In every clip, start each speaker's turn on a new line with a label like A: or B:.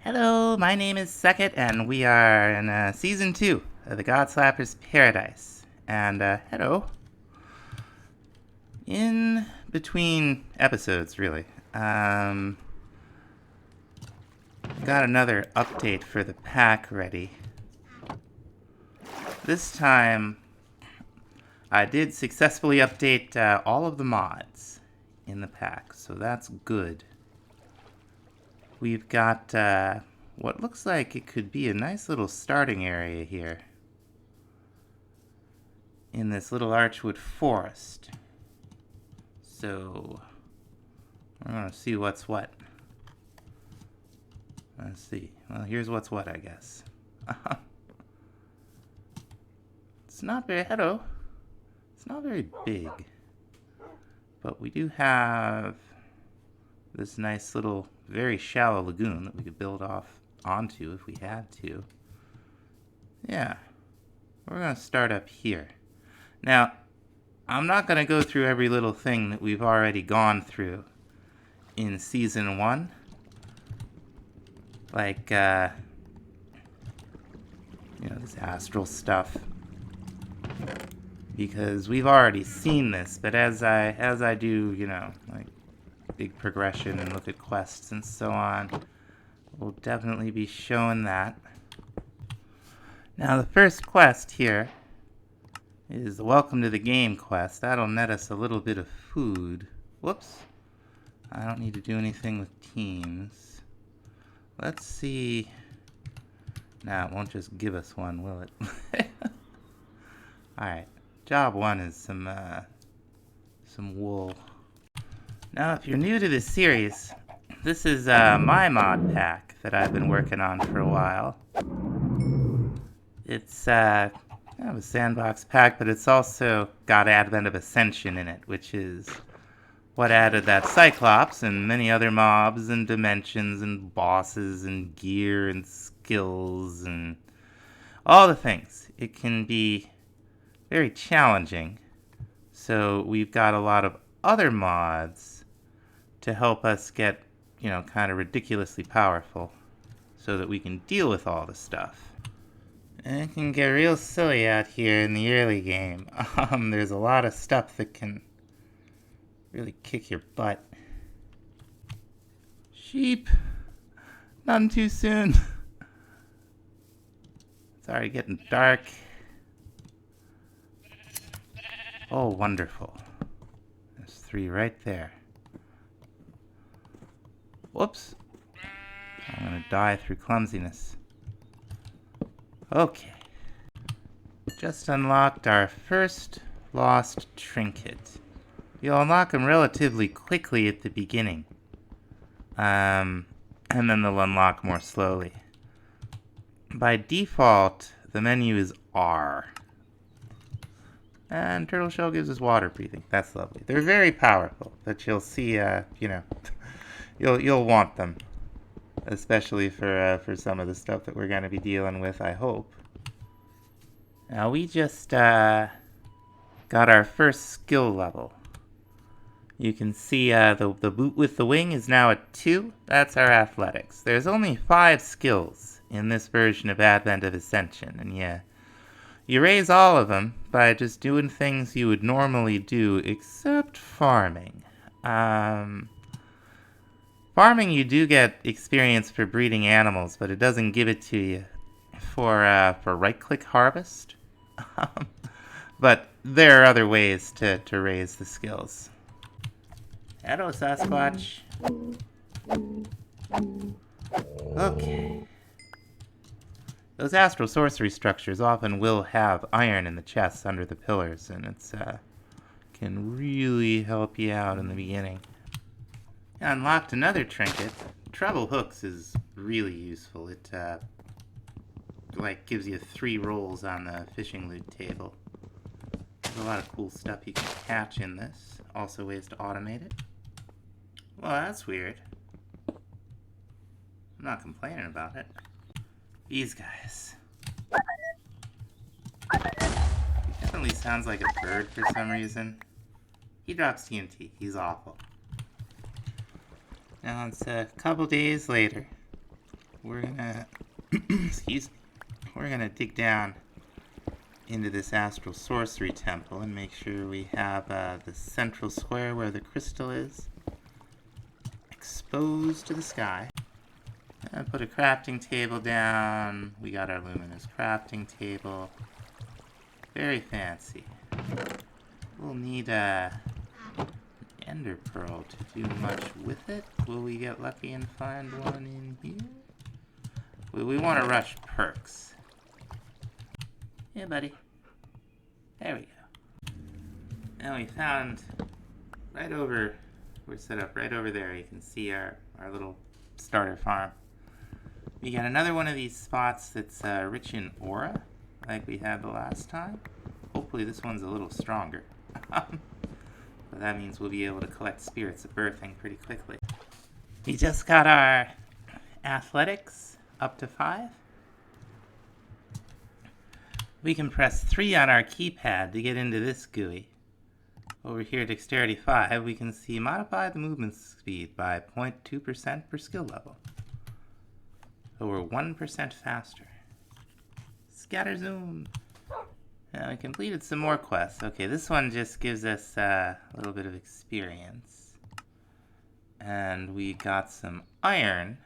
A: Hello, my name is Second, and we are in Season 2 of the Godslapper's Paradise. And, hello. In between episodes, really, got another update for the pack ready. This time, I did successfully update all of the mods in the pack, so that's good. We've got what looks like it could be a nice little starting area here in this little archwood forest. So we're gonna see what's what. Let's see. Well, here's what's what, I guess. It's not very hello. It's not very big, but we do have this nice little, very shallow lagoon that we could build off onto if we had to. Yeah, we're gonna start up here. Now, I'm not gonna go through every little thing that we've already gone through in Season 1. Like, this astral stuff. Because we've already seen this, but as I do, like big progression and look at quests and so on, we'll definitely be showing that. Now the first quest here is the Welcome to the Game quest. That'll net us a little bit of food. Whoops. I don't need to do anything with teams. Let's see. Now it won't just give us one, will it? Alright. Job 1 is some wool. Now, if you're new to this series, this is my mod pack that I've been working on for a while. It's kind of a sandbox pack, but it's also got Advent of Ascension in it, which is what added that Cyclops and many other mobs and dimensions and bosses and gear and skills and all the things. It can be very challenging, so we've got a lot of other mods to help us get, kind of ridiculously powerful so that we can deal with all the stuff. And it can get real silly out here in the early game. There's a lot of stuff that can really kick your butt. Sheep! None too soon. It's already getting dark. Oh, wonderful. There's 3 right there. Whoops. I'm gonna die through clumsiness. Okay. Just unlocked our first lost trinket. You'll unlock them relatively quickly at the beginning. And then they'll unlock more slowly. By default, the menu is R. And turtle shell gives us water breathing. That's lovely. They're very powerful, but you'll see, you'll want them, especially for some of the stuff that we're going to be dealing with, I hope. Now we just got our first skill level. You can see the boot with the wing is now at 2. That's our athletics. There's only 5 skills in this version of Advent of Ascension, and yeah. You raise all of them by just doing things you would normally do, except farming. Farming, you do get experience for breeding animals, but it doesn't give it to you for right-click harvest. But there are other ways to raise the skills. Hello, Sasquatch. Okay. Those astral sorcery structures often will have iron in the chests under the pillars, and it's can really help you out in the beginning. I unlocked another trinket. Treble hooks is really useful. It gives you 3 rolls on the fishing loot table. There's a lot of cool stuff you can catch in this. Also ways to automate it. Well, that's weird. I'm not complaining about it. These guys. He definitely sounds like a bird for some reason. He drops TNT. He's awful. Now it's a couple days later. we're gonna, excuse me, we're gonna dig down into this astral sorcery temple and make sure we have the central square where the crystal is exposed to the sky. And put a crafting table down. We got our luminous crafting table. Very fancy. We'll need an ender pearl to do much with it. Will we get lucky and find one in here? We want to rush perks. Yeah, buddy. There we go. And we found right over, we're set up right over there. You can see our little starter farm. We got another one of these spots that's rich in aura, like we had the last time. Hopefully this one's a little stronger. But that means we'll be able to collect spirits of birthing pretty quickly. We just got our athletics up to 5. We can press 3 on our keypad to get into this GUI. Over here, dexterity 5, we can see modify the movement speed by 0.2% per skill level. So we're 1% faster. Scatter zoom. Now we completed some more quests. Okay, this one just gives us a little bit of experience. And we got some iron.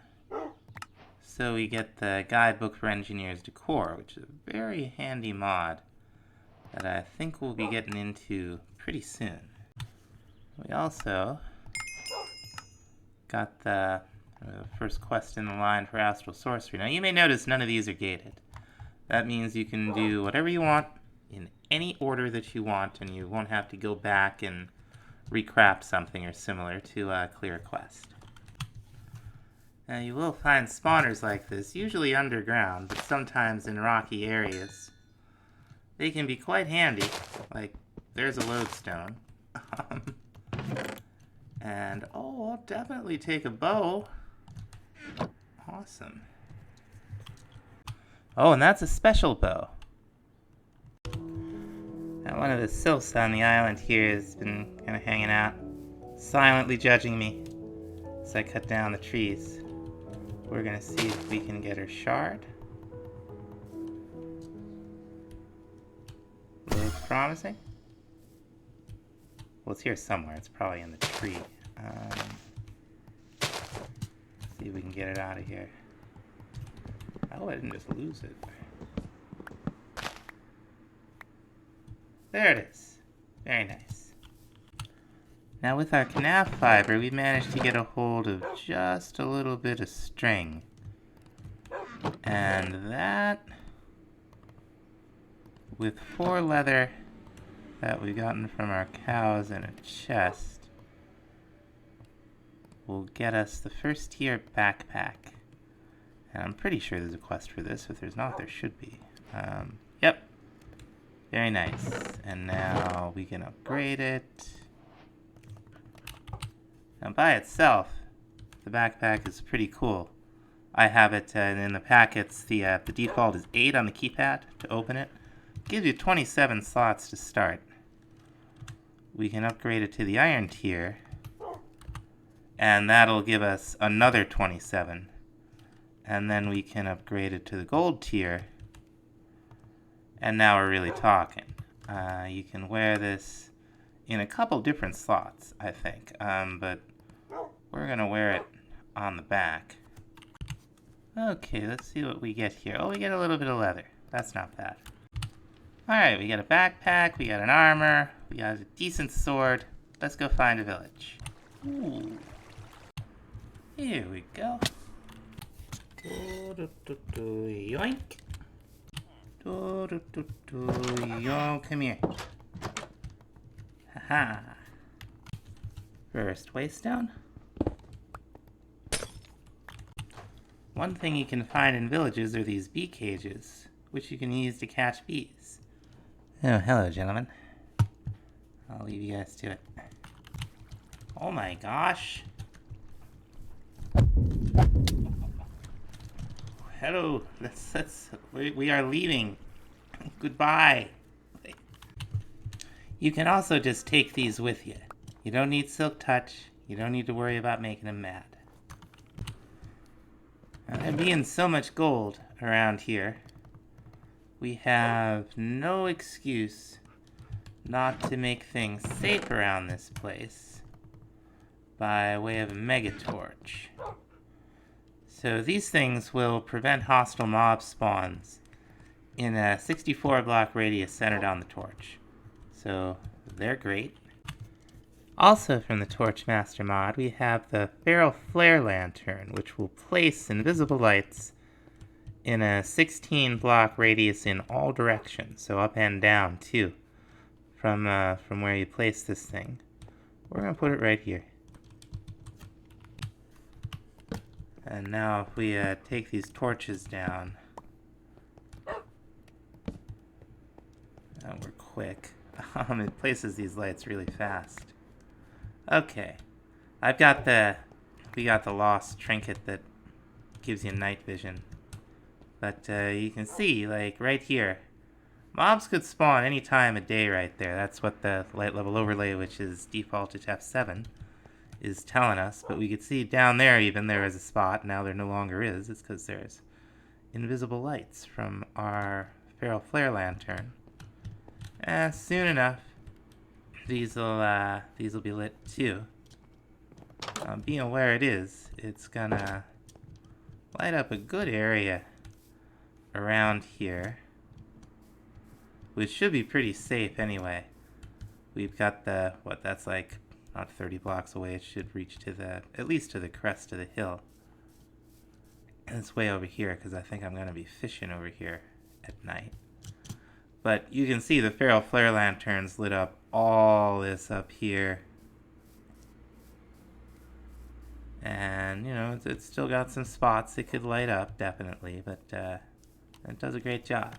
A: So we get the guidebook for engineers decor, which is a very handy mod that I think we'll be getting into pretty soon. We also got the first quest in the line for astral sorcery. Now you may notice none of these are gated. That means you can do whatever you want in any order that you want, and you won't have to go back and recraft something or similar to clear a quest. Now you will find spawners like this, usually underground, but sometimes in rocky areas. They can be quite handy, like there's a lodestone. And oh, I'll definitely take a bow. Awesome. Oh, and that's a special bow. Now one of the sylphs on the island here has been kind of hanging out, silently judging me as I cut down the trees. We're gonna see if we can get her shard. Looks promising. Well, it's here somewhere. It's probably in the tree. See if we can get it out of here. I hope I didn't just lose it. There it is. Very nice. Now with our canaf fiber, we managed to get a hold of just a little bit of string. And that, with 4 leather that we've gotten from our cows in a chest, will get us the first tier backpack. And I'm pretty sure there's a quest for this. If there's not, there should be. Yep. Very nice. And now we can upgrade it. Now by itself, the backpack is pretty cool. I have it in the packets. The default is 8 on the keypad to open it. Gives you 27 slots to start. We can upgrade it to the iron tier, and that'll give us another 27. And then we can upgrade it to the gold tier, and now we're really talking. You can wear this in a couple different slots, I think, but we're gonna wear it on the back. Okay, let's see what we get here. Oh, we get a little bit of leather. That's not bad. Alright, we got a backpack, we got an armor, we got a decent sword. Let's go find a village. Ooh. Here we go. Yoink. Yo, come here. Haha. First waystone. One thing you can find in villages are these bee cages, which you can use to catch bees. Oh, hello, gentlemen. I'll leave you guys to it. Oh my gosh. Hello, we are leaving. Goodbye. You can also just take these with you. You don't need silk touch. You don't need to worry about making them mad. Now, they're And being so much gold around here, we have no excuse not to make things safe around this place by way of a mega torch. So these things will prevent hostile mob spawns in a 64 block radius centered on the torch. So they're great. Also from the Torchmaster mod, we have the Feral Flare Lantern, which will place invisible lights in a 16 block radius in all directions, so up and down too, from where you place this thing. We're going to put it right here. And now if we take these torches down, we're quick. It places these lights really fast. Okay, we got the lost trinket that gives you night vision. But you can see, like, right here, mobs could spawn any time of day right there. That's what the light level overlay, which is defaulted to F7, is telling us. But we could see down there even there is a spot. Now there no longer is. It's because there's invisible lights from our Feral Flare Lantern. And soon enough, these will be lit too. Being where it is, it's gonna light up a good area around here, which should be pretty safe anyway. We've got the, that's like not 30 blocks away. It should reach to at least to the crest of the hill. And it's way over here because I think I'm going to be fishing over here at night. But you can see the Feral Flare Lanterns lit up all this up here. And, you know, it's still got some spots it could light up, definitely, but it does a great job.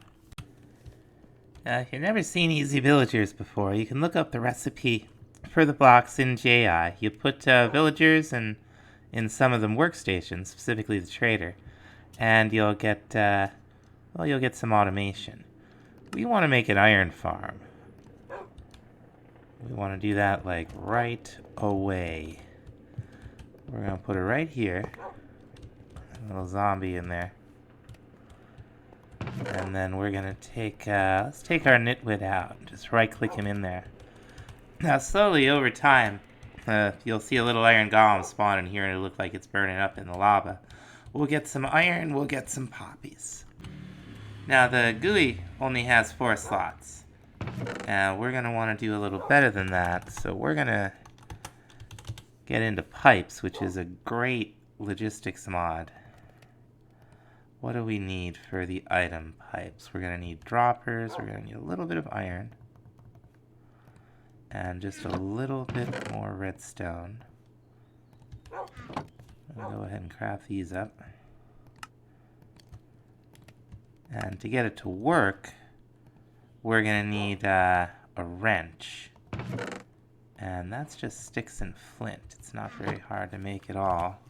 A: If you've never seen Easy Villagers before, you can look up the recipe for the blocks in JI. You put villagers in some of them workstations, specifically the trader, and you'll get some automation. We want to make an iron farm. We want to do that like right away. We're going to put it right here. A little zombie in there. And then we're going to take, let's take our nitwit out. Just right click him in there. Now slowly over time, you'll see a little iron golem spawn in here and it'll look like it's burning up in the lava. We'll get some iron, we'll get some poppies. Now the GUI only has 4 slots. We're going to want to do a little better than that. So we're going to get into pipes, which is a great logistics mod. What do we need for the item pipes? We're going to need droppers, we're going to need a little bit of iron, and just a little bit more redstone. I'll go ahead and craft these up. And to get it to work, we're going to need a wrench. And that's just sticks and flint. It's not very hard to make at all.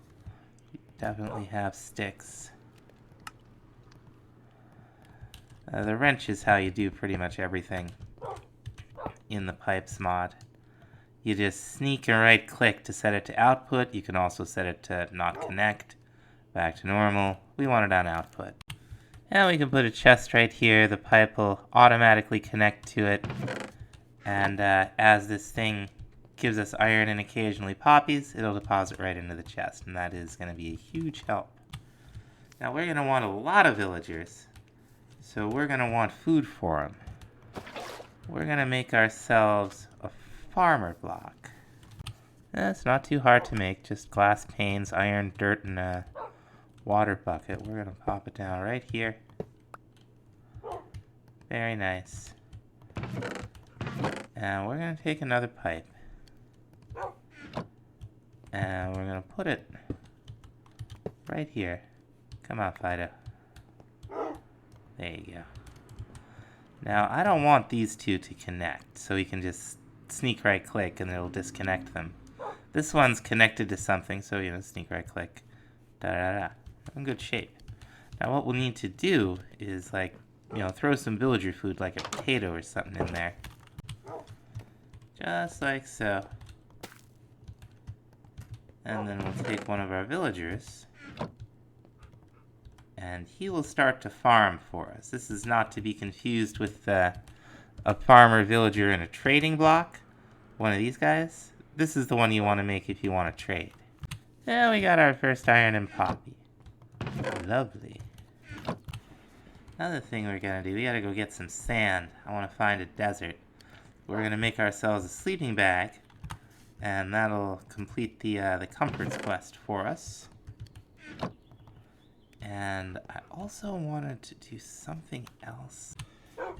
A: You definitely have sticks. The wrench is how you do pretty much everything in the pipes mod. You just sneak and right click to set it to output. You can also set it to not connect. Back to normal. We want it on output. And we can put a chest right here. The pipe will automatically connect to it. And as this thing gives us iron and occasionally poppies, it'll deposit right into the chest. And that is going to be a huge help. Now we're going to want a lot of villagers. So we're going to want food for them. We're going to make ourselves a farmer block. That's not too hard to make. Just glass panes, iron, dirt, and a water bucket. We're going to pop it down right here. Very nice. And we're going to take another pipe. And we're going to put it right here. Come on, Fido. There you go. Now, I don't want these two to connect, so we can just sneak right click and it'll disconnect them. This one's connected to something, so, you know, sneak right click. Da-da-da. In good shape. Now, what we'll need to do is, like, you know, throw some villager food, like a potato or something in there. Just like so. And then we'll take one of our villagers. And he will start to farm for us. This is not to be confused with a farmer villager in a trading block. One of these guys. This is the one you want to make if you want to trade. Yeah, we got our first iron and poppy. Lovely. Another thing we're gonna do, we gotta go get some sand. I want to find a desert. We're gonna make ourselves a sleeping bag, and that'll complete the comforts quest for us. And I also wanted to do something else.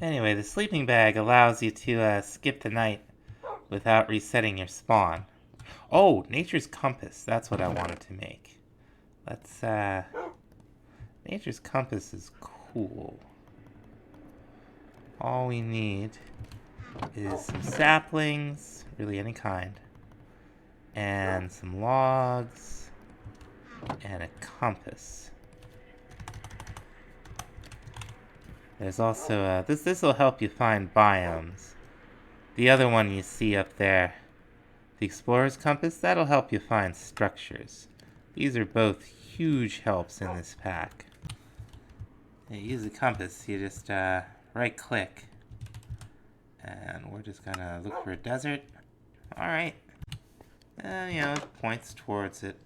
A: Anyway, the sleeping bag allows you to skip the night without resetting your spawn. Oh, nature's compass. That's what I wanted to make. Let's, nature's compass is cool. All we need is some saplings, really any kind, and some logs, and a compass. There's also, this will help you find biomes. The other one you see up there, the Explorer's Compass, that'll help you find structures. These are both huge helps in this pack. You use the compass, you just right click, and we're just gonna look for a desert. Alright. And you know, it points towards it.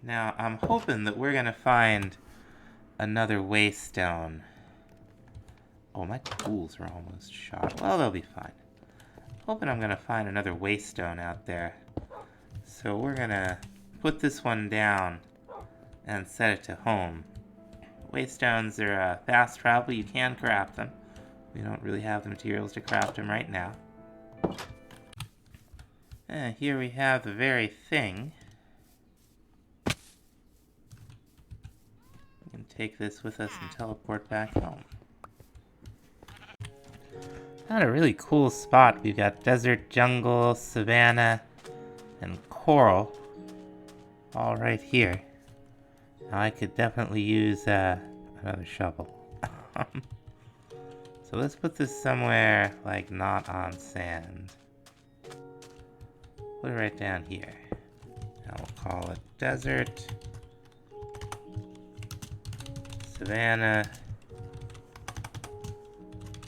A: Now, I'm hoping that we're gonna find another waystone. Oh, my tools are almost shot. Well, they'll be fine. Hoping I'm gonna find another waystone out there. So we're gonna put this one down and set it to home. Waystones are fast travel. You can craft them. We don't really have the materials to craft them right now. And here we have the very thing. We can take this with us and teleport back home. Found a really cool spot. We've got desert, jungle, savanna, and coral all right here. Now I could definitely use another shovel. So let's put this somewhere like not on sand. Put it right down here. Now we'll call it desert, savanna,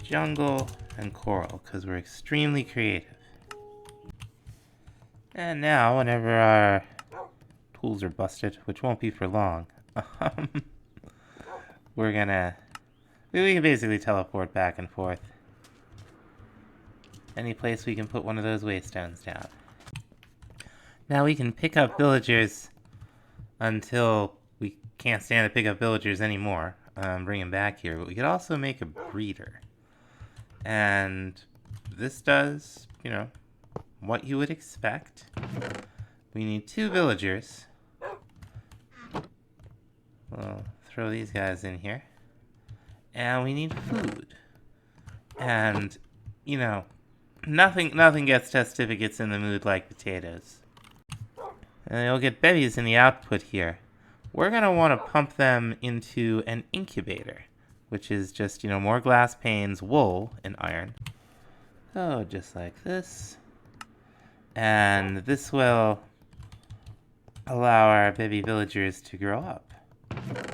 A: jungle, and coral, because we're extremely creative. And now, whenever our tools are busted, which won't be for long, we can basically teleport back and forth. Any place we can put one of those waystones down. Now we can pick up villagers until we can't stand to pick up villagers anymore. Bring them back here, but we could also make a breeder. And this does, you know, what you would expect. We need 2 villagers. We'll throw these guys in here. And we need food. And, you know, nothing gets testificates in the mood like potatoes. And you'll get bevies in the output here. We're going to want to pump them into an incubator, which is just, you know, more glass panes, wool, and iron. Oh, just like this. And this will allow our baby villagers to grow up.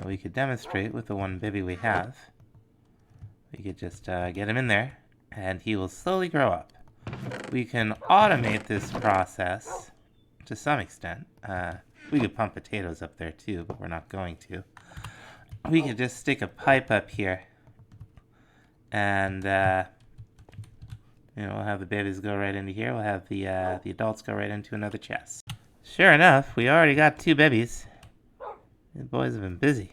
A: We could demonstrate with the one baby we have. We could just get him in there, and he will slowly grow up. We can automate this process to some extent. We could pump potatoes up there too, but we're not going to. We could just stick a pipe up here, and you know, we'll have the babies go right into here. We'll have the adults go right into another chest. Sure enough, we already got 2 babies. These boys have been busy.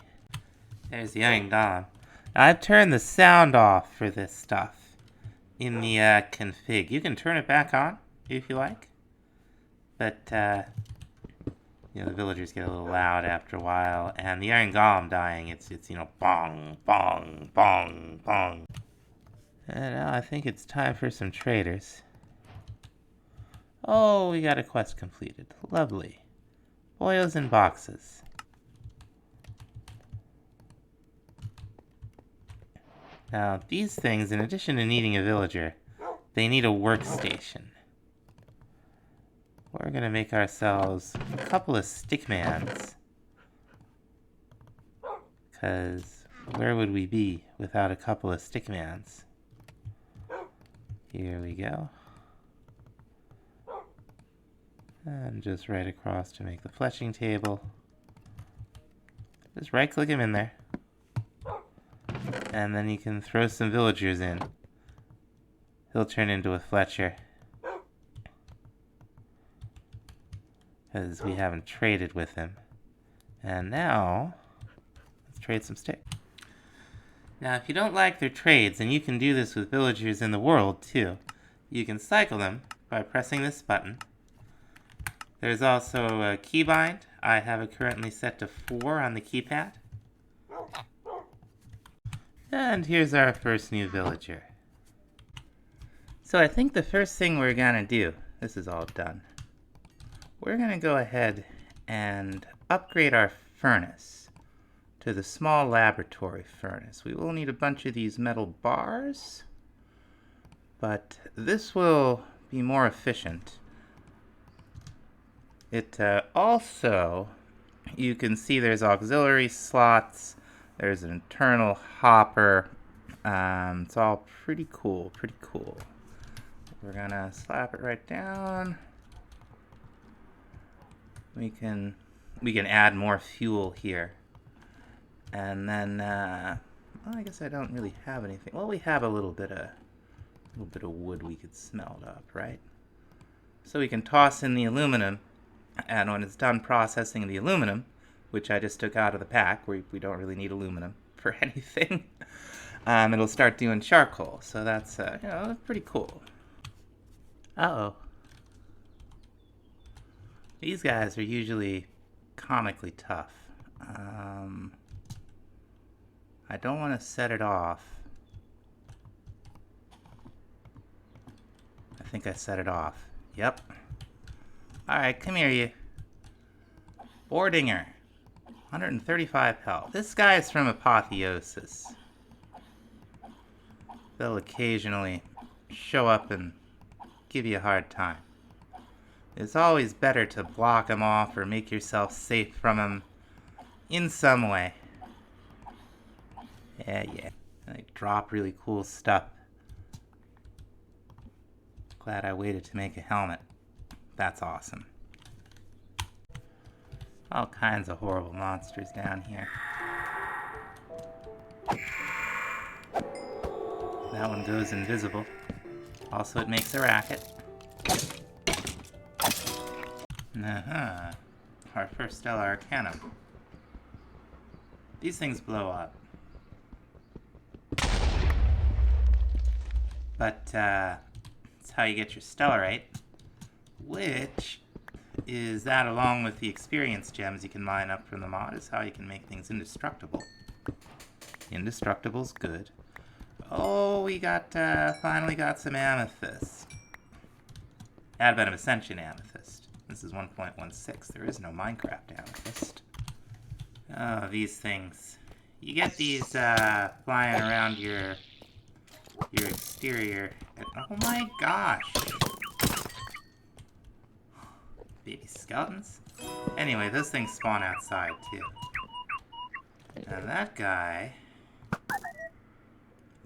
A: There's the iron golem. Now, I've turned the sound off for this stuff in the config. You can turn it back on if you like, but you know, the villagers get a little loud after a while, and the iron golem dying, it's you know, bong, bong, bong, bong. And now I think it's time for some traders. Oh, we got a quest completed. Lovely. Boils in boxes. Now, these things, in addition to needing a villager, they need a workstation. We're going to make ourselves a couple of stickmans, Because where would we be without a couple of stickmans? Here we go. And just right across to make the fletching table. Just right click him in there. And then you can throw some villagers in. He'll turn into a Fletcher. Because we haven't traded with him. And now, let's trade some sticks. Now, if you don't like their trades, and you can do this with villagers in the world too, you can cycle them by pressing this button. There's also a keybind. I have it currently set to 4 on the keypad. And here's our first new villager. So I think the first thing we're gonna do, this is all done, we're gonna go ahead and upgrade our furnace to the small laboratory furnace. We will need a bunch of these metal bars, but this will be more efficient. It also, you can see there's auxiliary slots, there's an internal hopper. It's all pretty cool, pretty cool. We're gonna slap it right down. We can add more fuel here. And then, well, I guess I don't really have anything. Well, we have a little bit of wood we could smelt up, right? So we can toss in the aluminum, and when it's done processing the aluminum, which I just took out of the pack, we don't really need aluminum for anything, it'll start doing charcoal. So that's, you know, that's pretty cool. Uh-oh. These guys are usually comically tough. I don't want to set it off. I think I set it off. Yep. Alright, come here, you. Bordinger. 135 health. This guy is from Apotheosis. They'll occasionally show up and give you a hard time. It's always better to block them off or make yourself safe from them in some way. Yeah. They drop really cool stuff. Glad I waited to make a helmet. That's awesome. All kinds of horrible monsters down here. That one goes invisible. Also, it makes a racket. Our first Stellar Arcanum. These things blow up. But, that's how you get your Stellarite, which is that, along with the experience gems you can mine up from the mod, is how you can make things indestructible. Indestructible's good. Oh, we got, finally got some amethyst. Advent of Ascension amethyst. This is 1.16. There is no Minecraft amethyst. Oh, these things. You get these, flying around your exterior. Oh my gosh! Baby skeletons? Anyway, those things spawn outside, too. Now that guy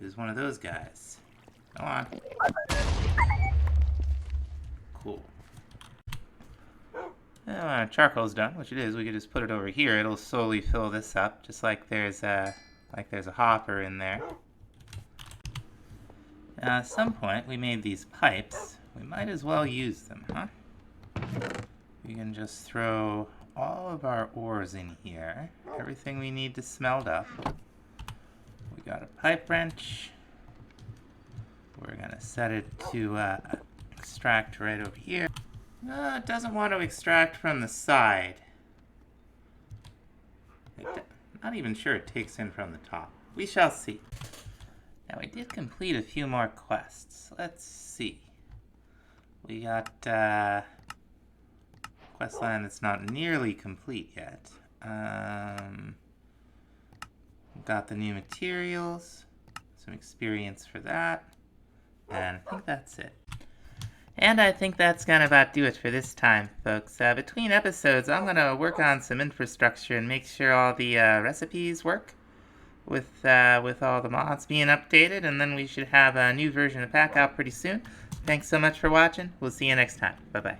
A: is one of those guys. Come on. Cool. Now, charcoal's done, which it is. We can just put it over here. It'll slowly fill this up, just like there's a hopper in there. Now, at some point, we made these pipes. We might as well use them, huh? We can just throw all of our ores in here. Everything we need to smelt up. We got a pipe wrench. We're gonna set it to extract right over here. No, it doesn't want to extract from the side. Not even sure it takes in from the top. We shall see. Now, we did complete a few more quests. Let's see. We got quest line that's not nearly complete yet. Got the new materials, some experience for that, and I think that's it. And I think that's gonna about do it for this time, folks. Between episodes, I'm gonna work on some infrastructure and make sure all the recipes work. with all the mods being updated, and then we should have a new version of the pack out pretty soon. Thanks so much for watching. We'll see you next time. Bye-bye.